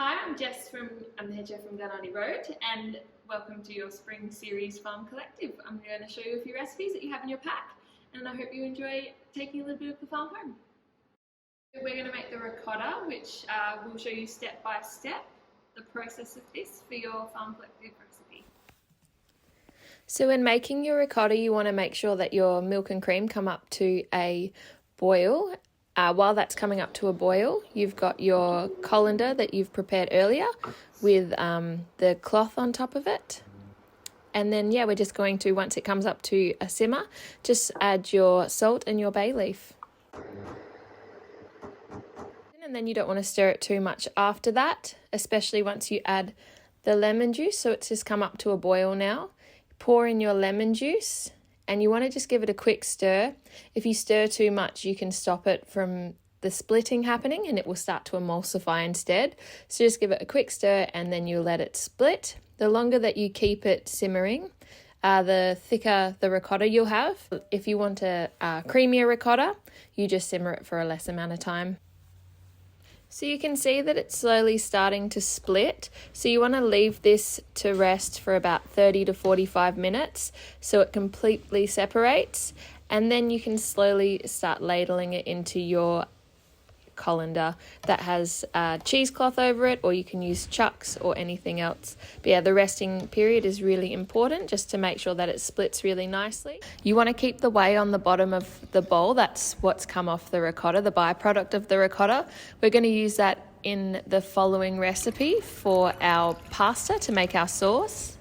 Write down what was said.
Hi, I'm the head chef from Glenardy Road, and welcome to your spring series farm collective. I'm going to show you a few recipes that you have in your pack, and I hope you enjoy taking a little bit of the farm home. We're going to make the ricotta, which will show you step by step the process of this for your farm collective recipe. So when making your ricotta, you want to make sure that your milk and cream come up to a boil. While that's coming up to a boil, you've got your colander that you've prepared earlier with the cloth on top of it. And then, we're just going to, once it comes up to a simmer, just add your salt and your bay leaf. And then you don't want to stir it too much after that, especially once you add the lemon juice. So it's just come up to a boil now. Pour in your lemon juice and you want to just give it a quick stir. If you stir too much, you can stop it from the splitting happening and it will start to emulsify instead. So just give it a quick stir and then you let it split. The longer that you keep it simmering, the thicker the ricotta you'll have. If you want a creamier ricotta, you just simmer it for a less amount of time. So you can see that it's slowly starting to split. So you want to leave this to rest for about 30 to 45 minutes so it completely separates. And then you can slowly start ladling it into your colander that has cheesecloth over it, or you can use chucks or anything else. But the resting period is really important just to make sure that it splits really nicely. You want to keep the whey on the bottom of the bowl. That's what's come off the ricotta, the byproduct of the ricotta. We're going to use that in the following recipe for our pasta to make our sauce.